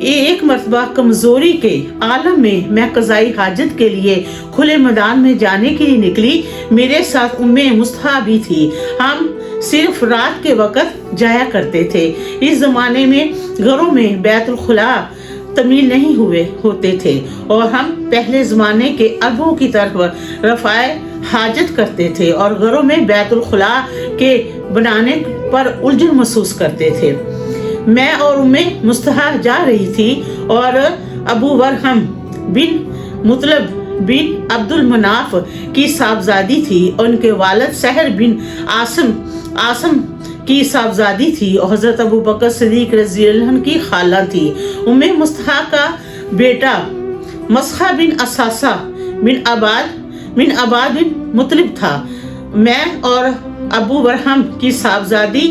ایک مرتبہ کمزوری کے عالم میں میں قضائی حاجت کے لیے کھلے میدان میں جانے کے لیے نکلی۔ میرے ساتھ مصطحہ بھی تھی۔ ہم صرف رات کے وقت جایا کرتے تھے۔ اس زمانے میں گھروں میں بیت الخلا تعمیر نہیں ہوتے تھے اور ہم پہلے زمانے کے عربوں کی طرف رفع حاجت کرتے تھے اور گھروں میں بیت الخلا کے بنانے پر الجھن محسوس کرتے تھے۔ میں اور مصطحہ جا رہی تھی اور ابو ورحم بن مطلب بن عبد المناف کی صاحبزادی تھی، ان کے والد سحر بن عاصم کی صاحبزادی تھی اور حضرت ابو بکر صدیق رضی اللہ عنہ کی خالہ تھی۔ مصطحہ کا بیٹا مسخہ بن اساسہ بن عباد بن مطلب تھا۔ میں اور ابو ورحم کی صاحبزادی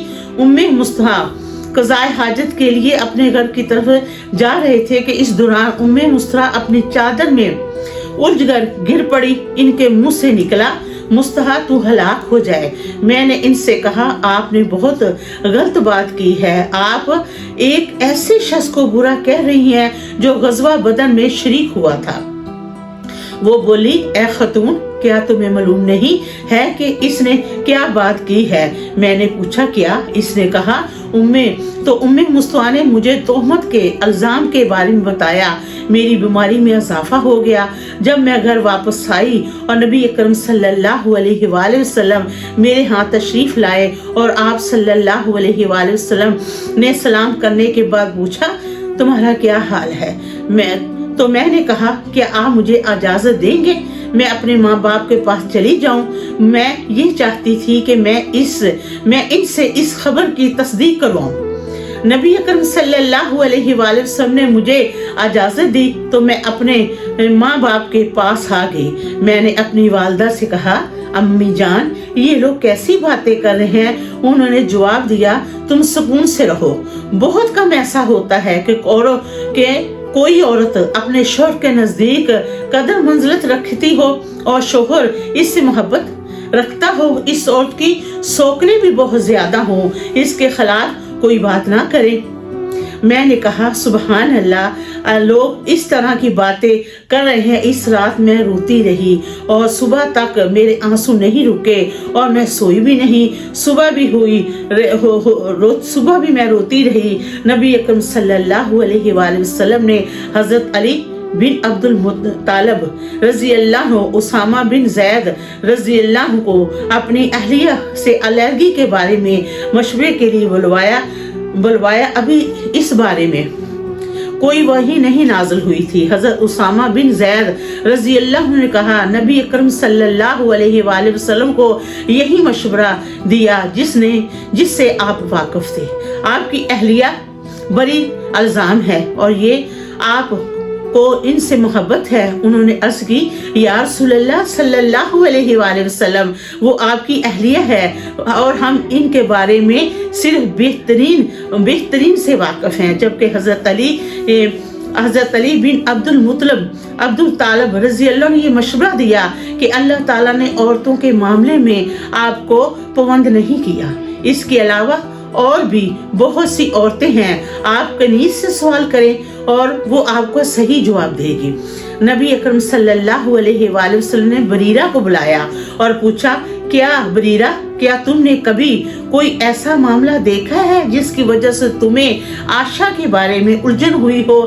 مصطحہ قضائے حاجت کے لیے اپنے گھر کی طرف جا رہے تھے کہ اس دوران مصطحہ اپنی چادر میں الجھ کر گر پڑی۔ ان کے منہ سے نکلا، مصطحہ تو ہلاک ہو جائے۔ میں نے ان سے کہا، آپ نے بہت غلط بات کی ہے۔ آپ ایک ایسے شخص کو برا کہہ رہی ہیں جو غزوہ بدر میں شریک ہوا تھا۔ وہ بولی، اے خاتون، کیا تمہیں معلوم نہیں ہے کہ اس نے کیا بات کی ہے؟ میں نے پوچھا، کیا؟ اس نے کہا، مصطحہ نے مجھے تہمت کے الزام کے بارے میں بتایا۔ میری بیماری میں اضافہ ہو گیا۔ جب میں گھر واپس آئی اور نبی اکرم صلی اللہ علیہ وآلہ وسلم میرے ہاں تشریف لائے اور آپ صلی اللہ علیہ وآلہ وسلم نے سلام کرنے کے بعد پوچھا، تمہارا کیا حال ہے؟ میں نے کہا، کیا آپ مجھے اجازت دیں گے میں اپنے ماں باپ کے پاس چلی جاؤں؟ میں یہ چاہتی تھی کہ میں ان سے اس خبر کی تصدیق کروں۔ نبی اکرم صلی اللہ علیہ وآلہ وسلم نے مجھے اجازت دی تو میں اپنے ماں باپ کے پاس آ گئی۔ میں نے اپنی والدہ سے کہا، امی جان، یہ لوگ کیسی باتیں کر رہے ہیں؟ انہوں نے جواب دیا، تم سکون سے رہو۔ بہت کم ایسا ہوتا ہے کہ کوئی عورت اپنے شوہر کے نزدیک قدر منزلت رکھتی ہو اور شوہر اس سے محبت رکھتا ہو، اس عورت کی سوکنیں بھی بہت زیادہ ہوں، اس کے خلاف کوئی بات نہ کرے۔ میں نے کہا، سبحان اللہ، لوگ اس طرح کی باتیں کر رہے ہیں۔ اس رات میں روتی رہی اور صبح تک میرے آنسو نہیں رکے اور میں سوئی بھی نہیں۔ صبح بھی میں روتی رہی۔ نبی اکرم صلی اللہ علیہ وآلہ وسلم نے حضرت علی بن عبد المطلب رضی اللہ عنہ، اسامہ بن زید رضی اللہ عنہ کو اپنی اہلیہ سے الرجی کے بارے میں مشورے کے لیے بلوایا۔ ابھی اس بارے میں کوئی وحی نہیں نازل ہوئی تھی۔ حضرت اسامہ بن زید رضی اللہ عنہ نے کہا، نبی اکرم صلی اللہ علیہ وآلہ وسلم کو یہی مشورہ دیا جس سے آپ واقف تھے۔ آپ کی اہلیہ بری الزام ہے اور یہ آپ کو ان سے محبت ہے۔ انہوں نے عرض کی، یا رسول اللہ صلی اللہ علیہ وآلہ وسلم، وہ آپ کی اہلیہ ہے اور ہم ان کے بارے میں صرف بہترین سے واقف ہیں۔ جبکہ حضرت علی بن عبد الطالب رضی اللہ عنہ نے یہ مشورہ دیا کہ اللہ تعالیٰ نے عورتوں کے معاملے میں آپ کو پابند نہیں کیا۔ اس کے علاوہ اور بھی بہت سی عورتیں ہیں، آپ کنیز سے سوال کریں اور وہ آپ کو صحیح جواب دے گی۔ نبی اکرم صلی اللہ علیہ وآلہ وسلم نے بریرہ کو بلایا اور پوچھا، کیا بریرہ، کیا تم نے کبھی کوئی ایسا معاملہ دیکھا ہے جس کی وجہ سے تمہیں عائشہ کے بارے میں الجھن ہوئی ہو؟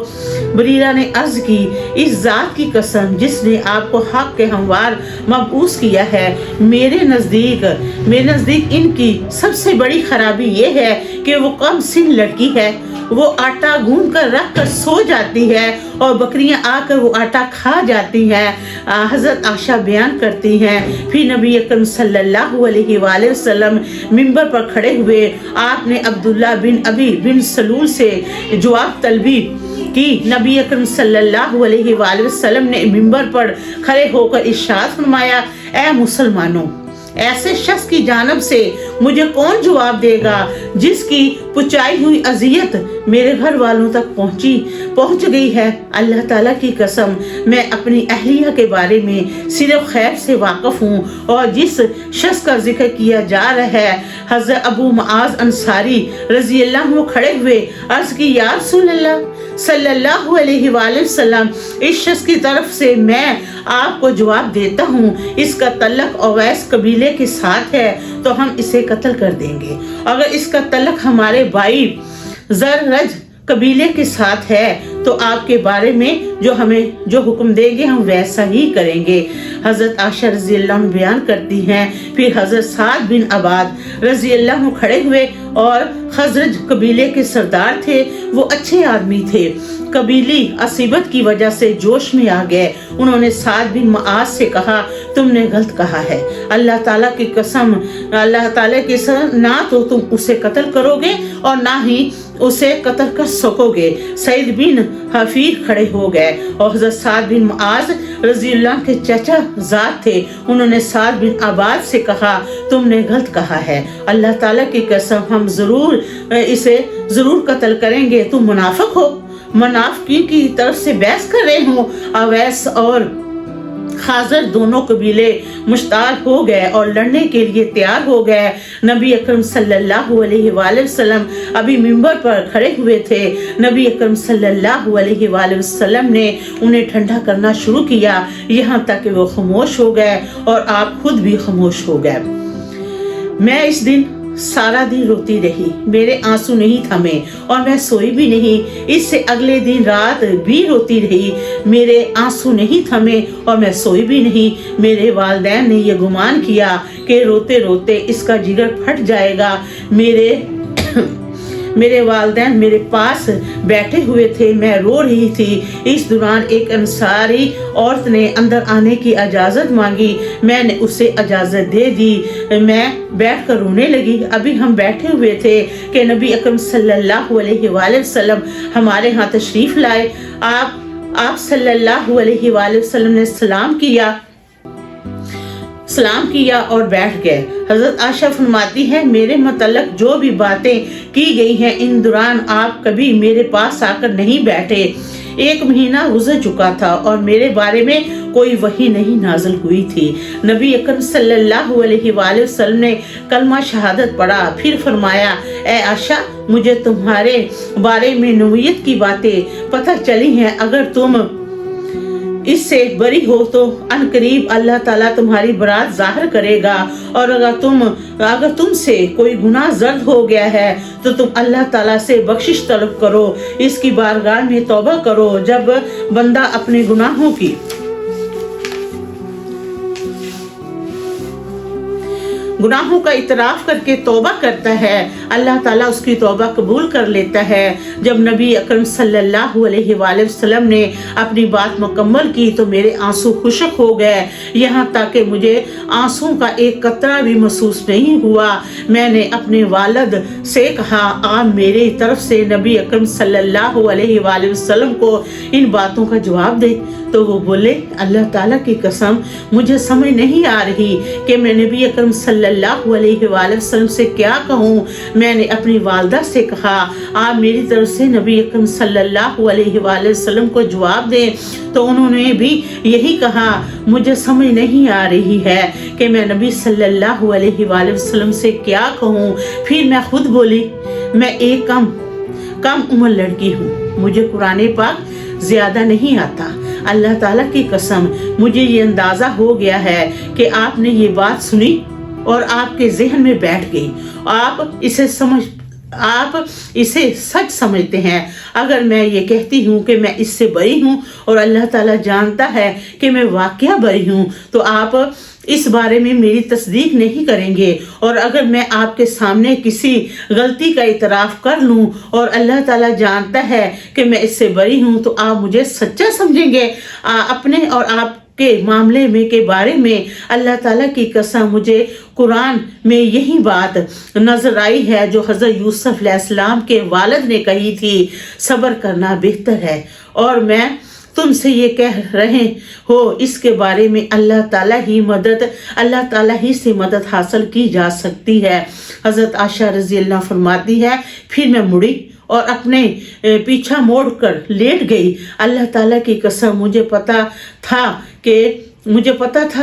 بریرہ نے عرض کی، اس ذات کی قسم جس نے آپ کو حق کے ہموار مبعوث کیا ہے، میرے نزدیک ان کی سب سے بڑی خرابی یہ ہے کہ وہ کم سن لڑکی ہے۔ وہ آٹا گوندھ کر رکھ کر سو جاتی ہے اور بکریاں آ کر وہ آٹا کھا جاتی ہیں۔ حضرت عائشہ بیان کرتی ہیں، پھر نبی اکرم صلی اللہ علیہ وآلہ وسلم منبر پر کھڑے ہوئے۔ آپ نے عبداللہ بن ابی بن سلول سے جواب طلبی کی۔ نبی اکرم صلی اللہ علیہ وآلہ وسلم نے منبر پر کھڑے ہو کر ارشاد فرمایا، اے مسلمانوں، ایسے شخص کی جانب سے مجھے کون جواب دے گا جس کی پچائی ہوئی اذیت میرے گھر والوں تک پہنچ گئی ہے؟ اللہ تعالیٰ کی قسم میں اپنی اہلیہ کے بارے میں صرف خیر سے واقف ہوں، اور جس شخص کا ذکر کیا جا رہا ہے حضرت ابو معاذ انصاری رضی اللہ عنہ کھڑے ہوئے عرض کی یا رسول اللہ صلی اللہ علیہ وآلہ وسلم، اس شخص کی طرف سے میں آپ کو جواب دیتا ہوں، اس کا تعلق اویس قبیلے کے ساتھ ہے تو ہم اسے قتل کر دیں گے، اگر اس کا تعلق ہمارے بھائی زررج قبیلے کے ساتھ ہے تو آپ کے بارے میں جو حکم دیں گے ہم ویسا ہی کریں گے۔ حضرت عائشہ رضی اللہ عنہ بیان کرتی ہیں پھر حضرت سعد بن عباد رضی اللہ عنہ کھڑے ہوئے اور خزرج قبیلے کے سردار تھے، وہ اچھے آدمی تھے، قبیلی عصبت کی وجہ سے جوش میں آ گئے۔ انہوں نے سعد بن معاذ سے کہا تم نے غلط کہا ہے، اللہ تعالیٰ کی قسم نہ تو تم اسے قتل کرو گے اور نہ ہی اسے قتل کر سکو گے۔ سعید بن حفیر کھڑے ہو گئے اور حضرت سعد بن معاذ رضی اللہ عنہ کے چچا زاد تھے، انہوں نے سعد بن عباد سے کہا تم نے غلط کہا ہے، اللہ تعالیٰ کی قسم ہم اسے ضرور قتل کریں گے، تم منافق ہو۔ منافقین کی طرف سے بحث کر رہے ہوں۔ اویس اور خازر دونوں قبیلے مشتعل ہو گئے اور لڑنے کے لیے تیار ہو گئے۔ نبی اکرم صلی اللہ علیہ وآلہ وسلم ابھی منبر پر کھڑے ہوئے تھے۔ نبی اکرم صلی اللہ علیہ وآلہ وسلم نے انہیں ٹھنڈا کرنا شروع کیا یہاں تک کہ وہ خاموش ہو گئے اور آپ خود بھی خاموش ہو گئے۔ میں اس دن سارا دن روتی رہی، میرے آنسو نہیں تھمے اور میں سوئی بھی نہیں۔ اس سے اگلے دن رات بھی روتی رہی، میرے آنسو نہیں تھمے اور میں سوئی بھی نہیں۔ میرے والدین نے یہ گمان کیا کہ روتے روتے اس کا جگر پھٹ جائے گا۔ میرے والدین میرے پاس بیٹھے ہوئے تھے، میں رو رہی تھی۔ اس دوران ایک انصاری عورت نے اندر آنے کی اجازت مانگی، میں نے اسے اجازت دے دی، میں بیٹھ کر رونے لگی۔ ابھی ہم بیٹھے ہوئے تھے کہ نبی اکرم صلی اللہ علیہ وآلہ وسلم ہمارے ہاں تشریف لائے۔ آپ صلی اللہ علیہ وآلہ وسلم نے سلام کیا اور بیٹھ گئے۔ حضرت عائشہ فرماتی ہے میرے متعلق جو بھی باتیں کی گئی ہیں ان دوران آپ کبھی میرے پاس آ کر نہیں بیٹھے۔ 1 مہینہ گزر چکا تھا اور میرے بارے میں کوئی وحی نہیں نازل ہوئی تھی۔ نبی اکرم صلی اللہ علیہ وآلہ وسلم نے کلمہ شہادت پڑھا، پھر فرمایا اے عائشہ مجھے تمہارے بارے میں نبوت کی باتیں پتہ چلی ہیں، اگر تم اس سے بری ہو تو ان قریب اللہ تعالیٰ تمہاری برات ظاہر کرے گا، اور اگر تم سے کوئی گناہ زرد ہو گیا ہے تو تم اللہ تعالیٰ سے بخشش طلب کرو، اس کی بارگاہ میں توبہ کرو۔ جب بندہ اپنے گناہوں کا اعتراف کر کے توبہ کرتا ہے اللہ تعالیٰ اس کی توبہ قبول کر لیتا ہے۔ جب نبی اکرم صلی اللہ علیہ وآلہ وسلم نے اپنی بات مکمل کی تو میرے آنسو خشک ہو گئے، یہاں تک کہ مجھے آنسو کا ایک قطرہ بھی محسوس نہیں ہوا۔ میں نے اپنے والد سے کہا آپ میری طرف سے نبی اکرم صلی اللہ علیہ وآلہ وسلم کو ان باتوں کا جواب دے، تو وہ بولے اللہ تعالیٰ کی قسم مجھے سمجھ نہیں آ رہی کہ میں نبی اکرم صلی اللہ علیہ وآلہ وسلم سے کیا کہوں۔ میں نے اپنی والدہ سے کہا آپ میری طرف سے نبی اکرم صلی اللہ علیہ وآلہ وسلم کو جواب دیں، تو انہوں نے بھی یہی کہا مجھے سمجھ نہیں آ رہی ہے کہ میں نبی صلی اللہ علیہ وآلہ وسلم سے کیا کہوں۔ پھر میں خود بولی میں ایک کم عمر لڑکی ہوں، مجھے قرآن پاک زیادہ نہیں آتا، اللہ تعالیٰ کی قسم مجھے یہ اندازہ ہو گیا ہے کہ آپ نے یہ بات سنی اور آپ کے ذہن میں بیٹھ گئی، آپ اسے سچ سمجھتے ہیں۔ اگر میں یہ کہتی ہوں کہ میں اس سے بری ہوں اور اللہ تعالیٰ جانتا ہے کہ میں واقعہ بری ہوں تو آپ اس بارے میں میری تصدیق نہیں کریں گے، اور اگر میں آپ کے سامنے کسی غلطی کا اعتراف کر لوں اور اللہ تعالیٰ جانتا ہے کہ میں اس سے بری ہوں تو آپ مجھے سچا سمجھیں گے۔ اپنے اور آپ کے معاملے کے بارے میں اللہ تعالیٰ کی قسم مجھے قرآن میں یہی بات نظر آئی ہے جو حضرت یوسف علیہ السلام کے والد نے کہی تھی، صبر کرنا بہتر ہے اور میں تم سے یہ کہہ رہے ہو اس کے بارے میں اللہ تعالیٰ ہی سے مدد حاصل کی جا سکتی ہے۔ حضرت عائشہ رضی اللہ فرماتی ہے پھر میں مڑی اور اپنے پیچھا موڑ کر لیٹ گئی۔ اللہ تعالیٰ کی قسم مجھے پتا تھا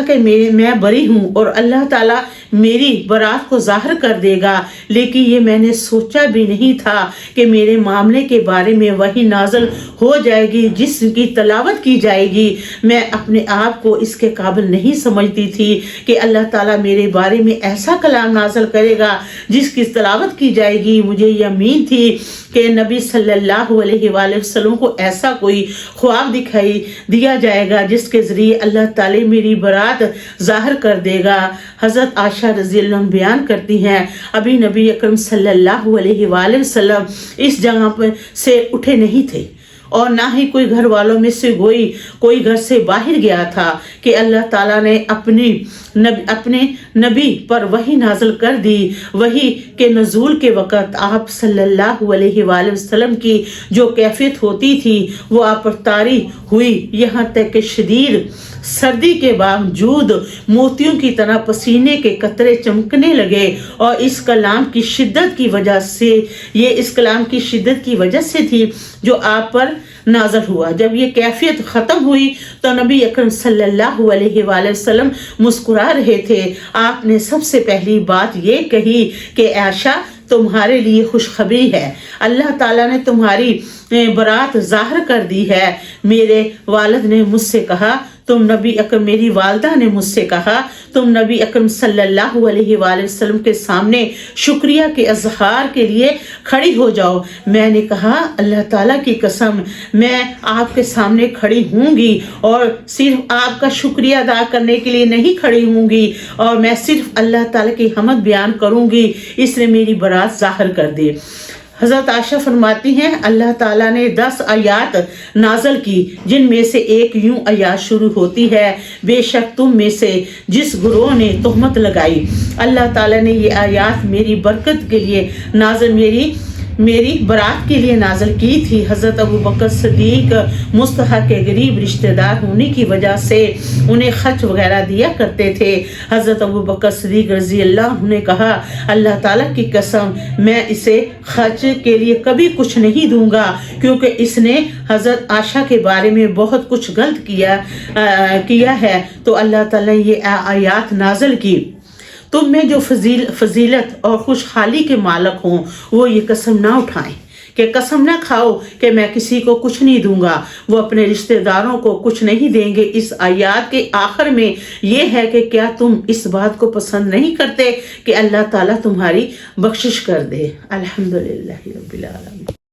کہ میں بری ہوں اور اللہ تعالیٰ میری برات کو ظاہر کر دے گا، لیکن یہ میں نے سوچا بھی نہیں تھا کہ میرے معاملے کے بارے میں وحی نازل ہو جائے گی جس کی تلاوت کی جائے گی۔ میں اپنے آپ کو اس کے قابل نہیں سمجھتی تھی کہ اللہ تعالیٰ میرے بارے میں ایسا کلام نازل کرے گا جس کی تلاوت کی جائے گی۔ مجھے یقین تھی کہ نبی صلی اللہ علیہ وآلہ وسلم کو ایسا کوئی خواب دکھائی دیا جائے گا جس کے ذریعے اللہ تعالیٰ میری برات ظاہر کر دے گا۔ حضرت عائشہ رضی اللہ عنہ بیان کرتی ہیں ابھی نبی اکرم صلی اللہ علیہ وآلہ وسلم اس جگہ پر سے اٹھے نہیں تھے اور نہ ہی کوئی گھر والوں میں سے کوئی گھر سے باہر گیا تھا کہ اللہ تعالیٰ نے اپنے نبی پر وحی نازل کر دی۔ وحی کے نزول کے وقت آپ صلی اللہ علیہ وآلہ وسلم کی جو کیفیت ہوتی تھی وہ آپ پر طاری ہوئی، یہاں تک کہ شدید سردی کے باوجود موتیوں کی طرح پسینے کے قطرے چمکنے لگے، اور اس کلام کی شدت کی وجہ سے تھی جو آپ پر نازل ہوا۔ جب یہ کیفیت ختم ہوئی تو نبی اکرم صلی اللہ علیہ وآلہ وسلم مسکرا رہے تھے۔ آپ نے سب سے پہلی بات یہ کہی کہ عائشہ تمہارے لیے خوشخبری ہے، اللہ تعالیٰ نے تمہاری برات ظاہر کر دی ہے۔ میرے والد نے مجھ سے کہا میری والدہ نے مجھ سے کہا تم نبی اکرم صلی اللہ علیہ وآلہ وسلم کے سامنے شکریہ کے اظہار کے لیے کھڑی ہو جاؤ۔ میں نے کہا اللہ تعالیٰ کی قسم میں آپ کے سامنے کھڑی ہوں گی اور صرف آپ کا شکریہ ادا کرنے کے لیے نہیں کھڑی ہوں گی، اور میں صرف اللہ تعالیٰ کی حمد بیان کروں گی، اس نے میری برات ظاہر کر دی۔ حضرت عائشہ فرماتی ہیں اللہ تعالیٰ نے 10 آیات نازل کی جن میں سے ایک یوں آیات شروع ہوتی ہے بے شک تم میں سے جس گروہ نے تہمت لگائی، اللہ تعالیٰ نے یہ آیات میری برکت کے لیے میری برات کے لیے نازل کی تھی۔ حضرت ابوبکر صدیق مصطفیٰ کے غریب رشتہ دار ہونے کی وجہ سے انہیں خرچ وغیرہ دیا کرتے تھے۔ حضرت ابوبکر صدیق رضی اللہ عنہ نے کہا اللہ تعالیٰ کی قسم میں اسے خرچ کے لیے کبھی کچھ نہیں دوں گا، کیونکہ اس نے حضرت عائشہ کے بارے میں بہت کچھ غلط کیا ہے۔ تو اللہ تعالیٰ نے یہ آیات نازل کی تم میں جو فضیلت اور خوشحالی کے مالک ہوں وہ یہ قسم نہ اٹھائیں کہ قسم نہ کھاؤ کہ میں کسی کو کچھ نہیں دوں گا، وہ اپنے رشتہ داروں کو کچھ نہیں دیں گے۔ اس آیات کے آخر میں یہ ہے کہ کیا تم اس بات کو پسند نہیں کرتے کہ اللہ تعالیٰ تمہاری بخشش کر دے۔ الحمدللہ رب العالمین۔